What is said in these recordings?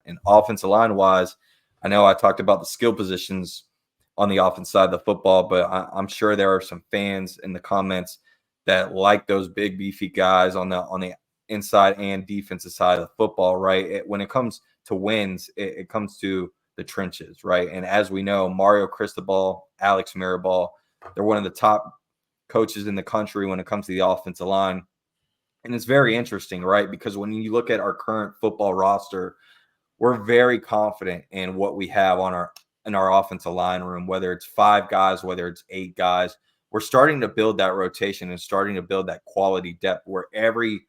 And offensive line wise, I know I talked about the skill positions on the offense side of the football, but I'm sure there are some fans in the comments that like those big beefy guys on the inside and defensive side of the football, right? When it comes to wins, it comes to the trenches, right? And as we know, Mario Cristobal, Alex Mirabal, they're one of the top coaches in the country when it comes to the offensive line. And it's very interesting, right? Because when you look at our current football roster, we're very confident in what we have on our offensive line room, whether it's 5 guys, whether it's 8 guys. We're starting to build that rotation and starting to build that quality depth where every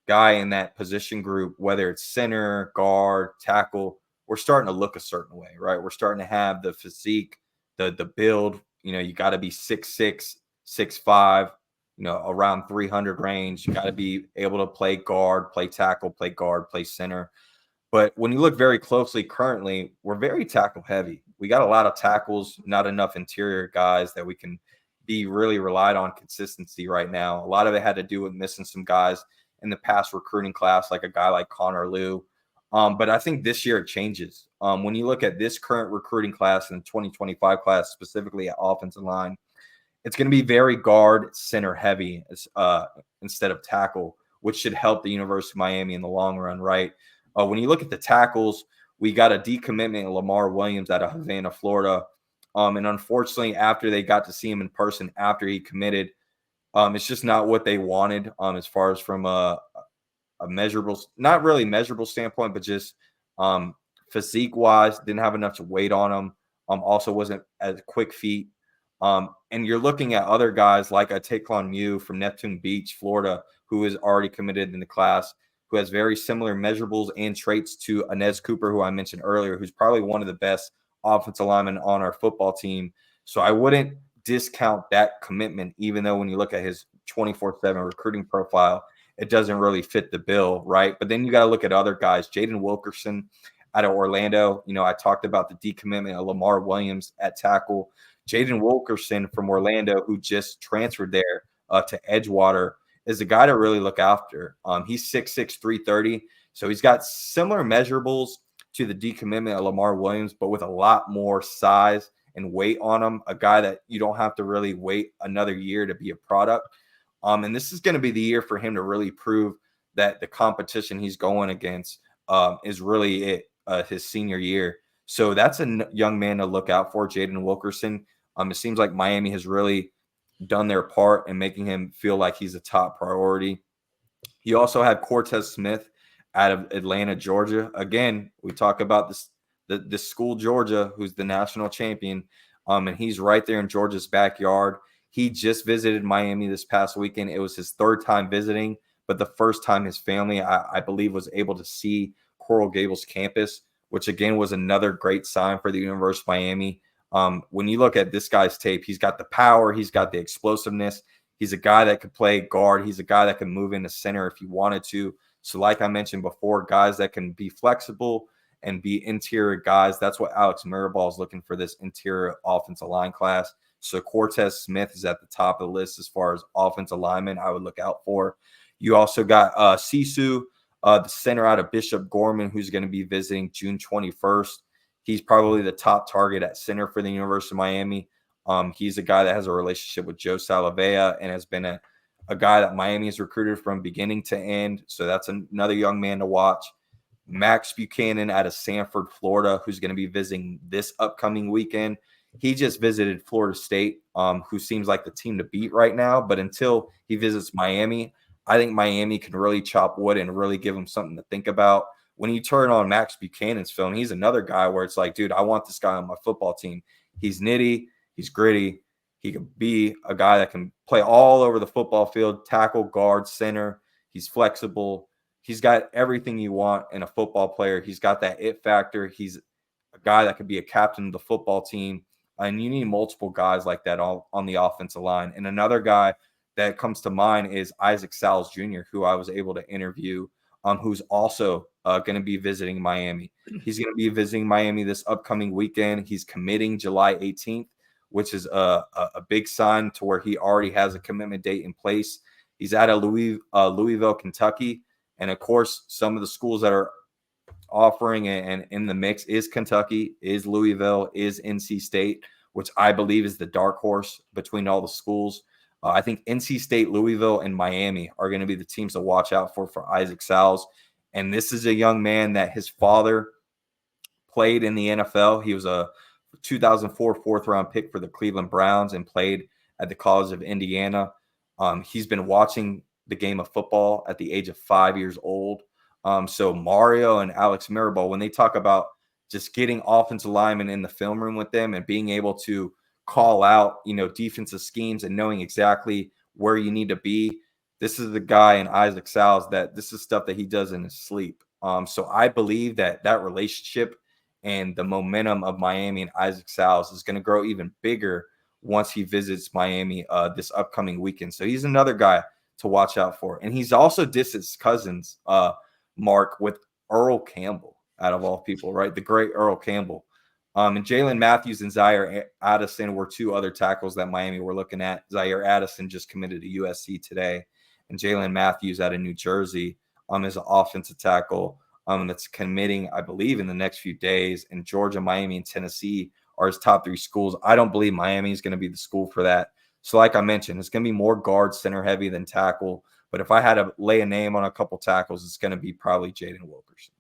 guy in that position group, whether it's center, guard, tackle, we're starting to look a certain way, right? We're starting to have the physique, the build. You got to be 6'6", 6'5", around 300 range. You got to be able to play guard, play tackle, play guard, play center. But when you look very closely currently, we're very tackle heavy. We got a lot of tackles, not enough interior guys that we can be really relied on consistency right now. A lot of it had to do with missing some guys in the past recruiting class, like a guy like Connor Liu. But I think this year it changes. When you look at this current recruiting class and the 2025 class, specifically at offensive line, it's going to be very guard center heavy instead of tackle, which should help the University of Miami in the long run, right? When you look at the tackles, we got a decommitment of Lamar Williams out of Havana, Florida. And unfortunately, after they got to see him in person, after he committed, it's just not what they wanted as far as from a measurable, not really measurable standpoint, but just physique wise, didn't have enough weight on him. Also wasn't as quick feet. And you're looking at other guys like a Taekwon Mew from Neptune Beach, Florida, who is already committed in the class, who has very similar measurables and traits to Inez Cooper, who I mentioned earlier, who's probably one of the best offensive linemen on our football team. So I wouldn't discount that commitment, even though when you look at his 24/7 recruiting profile, it doesn't really fit the bill, right? But then you got to look at other guys. Jaden Wilkerson out of Orlando. I talked about the decommitment of Lamar Williams at tackle. Jaden Wilkerson from Orlando, who just transferred there to Edgewater, is a guy to really look after. He's 6'6", 330. So he's got similar measurables to the decommitment of Lamar Williams, but with a lot more size and weight on him. A guy that you don't have to really wait another year to be a product. And this is going to be the year for him to really prove that the competition he's going against is really it, his senior year. So that's a young man to look out for, Jaden Wilkerson. It seems like Miami has really done their part in making him feel like he's a top priority. You also have Cortez Smith out of Atlanta, Georgia. Again, we talk about this school, Georgia, who's the national champion, and he's right there in Georgia's backyard. He just visited Miami this past weekend. It was his 3rd time visiting, but the first time his family, I believe, was able to see Coral Gables campus, which again was another great sign for the University of Miami. When you look at this guy's tape, he's got the power, he's got the explosiveness. He's a guy that could play guard. He's a guy that can move into center if he wanted to. So like I mentioned before, guys that can be flexible and be interior guys. That's what Alex Mirabal is looking for, this interior offensive line class. So Cortez Smith is at the top of the list as far as offensive linemen I would look out for. You also got Sisu, the center out of Bishop Gorman, who's going to be visiting June 21st. He's probably the top target at center for the University of Miami. He's a guy that has a relationship with Joe Salavea and has been a guy that Miami has recruited from beginning to end. So that's another young man to watch. Max Buchanan out of Sanford, Florida, who's going to be visiting this upcoming weekend. He just visited Florida State, who seems like the team to beat right now. But until he visits Miami, I think Miami can really chop wood and really give him something to think about. When you turn on Max Buchanan's film, he's another guy where it's like, dude, I want this guy on my football team. He's nitty. He's gritty. He could be a guy that can play all over the football field, tackle, guard, center. He's flexible. He's got everything you want in a football player. He's got that it factor. He's a guy that could be a captain of the football team. And you need multiple guys like that on the offensive line. And another guy that comes to mind is Isaac Salles Jr., who I was able to interview, who's also going to be visiting Miami. He's going to be visiting Miami this upcoming weekend. He's committing July 18th, which is a big sign to where he already has a commitment date in place. He's out of Louisville, Kentucky. And, of course, some of the schools that are offering and in the mix is Kentucky, is Louisville, is NC State, which I believe is the dark horse between all the schools. I think NC State, Louisville, and Miami are going to be the teams to watch out for Isaac Sal's. And this is a young man that his father played in the NFL. He was a 2004 fourth round pick for the Cleveland Browns and played at the College of Indiana. He's been watching the game of football at the age of 5 years old. So Mario and Alex Mirabal, when they talk about just getting offensive linemen in the film room with them and being able to call out, defensive schemes and knowing exactly where you need to be, this is the guy in Isaac Sal's that this is stuff that he does in his sleep. So I believe that relationship and the momentum of Miami and Isaac Sal's is going to grow even bigger once he visits Miami this upcoming weekend. So he's another guy to watch out for. And he's also distant cousins, Mark, with Earl Campbell, out of all people, right? The great Earl Campbell. And Jalen Matthews and Zaire Addison were two other tackles that Miami were looking at. Zaire Addison just committed to USC today, and Jalen Matthews out of New Jersey is an offensive tackle that's committing, I believe, in the next few days. And Georgia, Miami, and Tennessee are his top three schools. I don't believe Miami is going to be the school for that. So like I mentioned, it's going to be more guard center heavy than tackle. But if I had to lay a name on a couple tackles, it's going to be probably Jaden Wilkerson.